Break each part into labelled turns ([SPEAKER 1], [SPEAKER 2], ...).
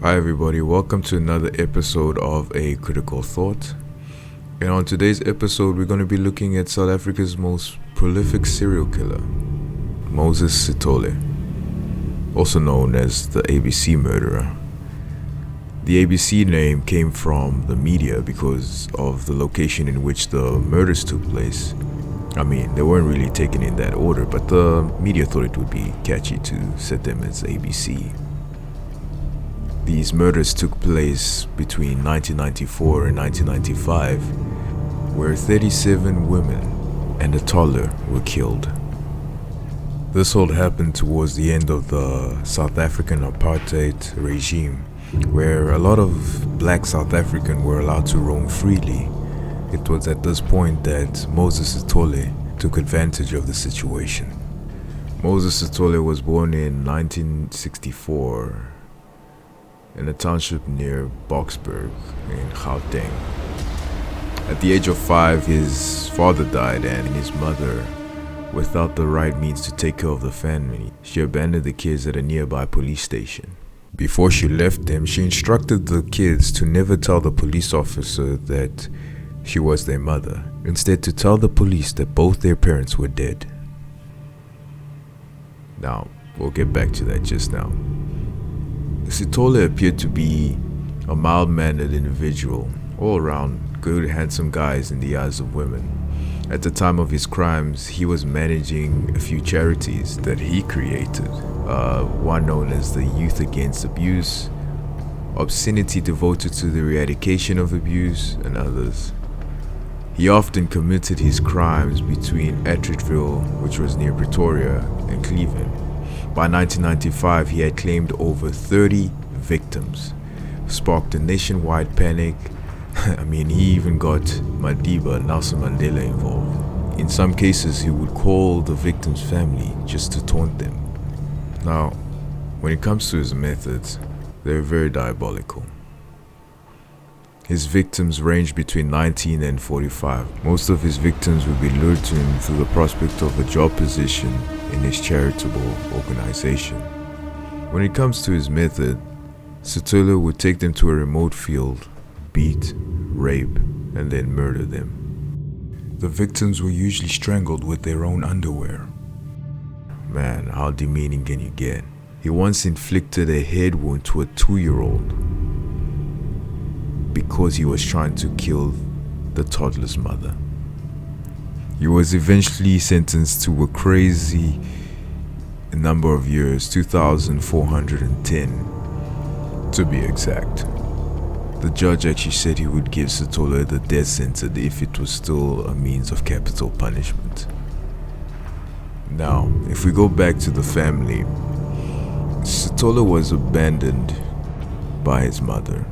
[SPEAKER 1] Hi everybody, welcome to another episode of A Critical Thought. And on today's episode, we're going to be looking at South Africa's most prolific serial killer, Moses Sithole, also known as the ABC murderer. The ABC name came from the media because of the location in which the murders took place. I mean, they weren't really taken in that order, but the media thought it would be catchy to set them as ABC. These murders took place between 1994 and 1995, where 37 women and a toddler were killed. This all happened towards the end of the South African apartheid regime, where a lot of black South Africans were allowed to roam freely. It was at this point that Moses Sithole took advantage of the situation. Moses Sithole was born in 1964 in a township near Boksburg in Gauteng. At the age of 5, his father died, and his mother, without the right means to take care of the family, she abandoned the kids at a nearby police station. Before she left them, she instructed the kids to never tell the police officer that she was their mother, instead to tell the police that both their parents were dead. Now, we'll get back to that just now. Sithole appeared to be a mild-mannered individual, all around good, handsome guys in the eyes of women. At the time of his crimes, he was managing a few charities that he created, one known as the Youth Against Abuse, Obscenity devoted to the eradication of abuse, and others. He often committed his crimes between Atteridgeville, which was near Pretoria, and Cleveland. By 1995, he had claimed over 30 victims, sparked a nationwide panic. I mean, he even got Madiba, Nelson Mandela, involved. In some cases, he would call the victim's family just to taunt them. Now, when it comes to his methods, they're very diabolical. His victims ranged between 19 and 45. Most of his victims would be lured to him through the prospect of a job position in his charitable organization. When it comes to his method, Sithole would take them to a remote field, beat, rape, and then murder them. The victims were usually strangled with their own underwear. Man, how demeaning can you get? He once inflicted a head wound to a 2-year-old because he was trying to kill the toddler's mother. He was eventually sentenced to a crazy number of years, 2,410 to be exact. The judge actually said he would give Sithole the death sentence if it was still a means of capital punishment. Now, if we go back to the family, Sithole was abandoned by his mother.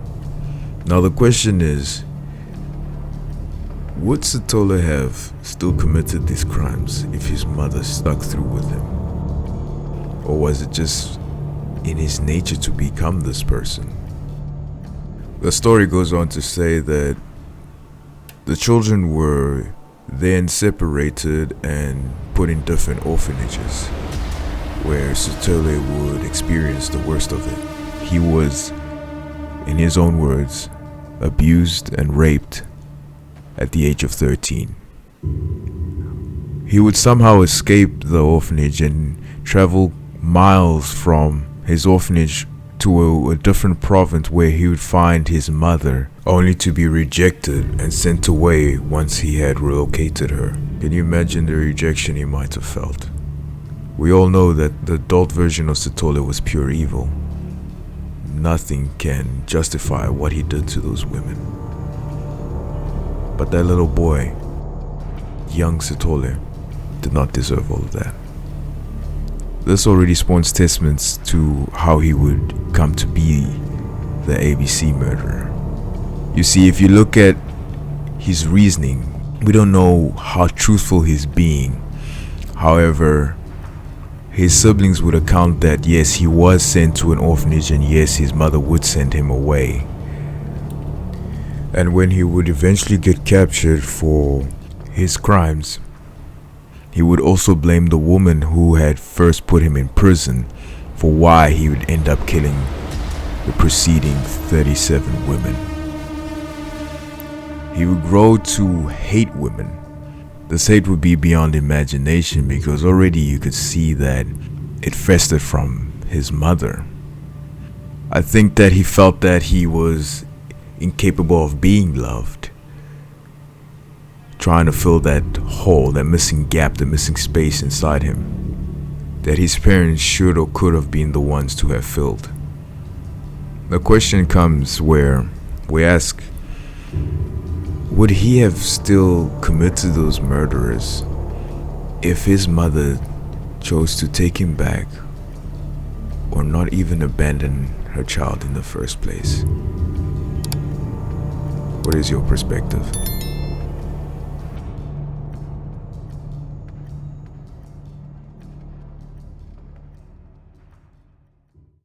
[SPEAKER 1] Now the question is, would Sithole have still committed these crimes if his mother stuck through with him? Or was it just in his nature to become this person? The story goes on to say that the children were then separated and put in different orphanages, where Sithole would experience the worst of it. He was, in his own words, abused and raped at the age of 13. He would somehow escape the orphanage and travel miles from his orphanage to a different province where he would find his mother, only to be rejected and sent away once he had relocated her. Can you imagine the rejection he might have felt? We all know that the adult version of Sithole was pure evil. Nothing can justify what he did to those women. But that little boy, young Sithole, did not deserve all of that. This already spawns testaments to how he would come to be the ABC murderer. You see, if you look at his reasoning, we don't know how truthful he's being. However, his siblings would account that yes, he was sent to an orphanage, and yes, his mother would send him away. And when he would eventually get captured for his crimes, he would also blame the woman who had first put him in prison for why he would end up killing the preceding 37 women. He would grow to hate women. This hate would be beyond imagination because already you could see that it festered from his mother. I think that he felt that he was incapable of being loved, trying to fill that hole, that missing gap, the missing space inside him, that his parents should or could have been the ones to have filled. The question comes where we ask, would he have still committed those murders if his mother chose to take him back or not even abandon her child in the first place? What is your perspective?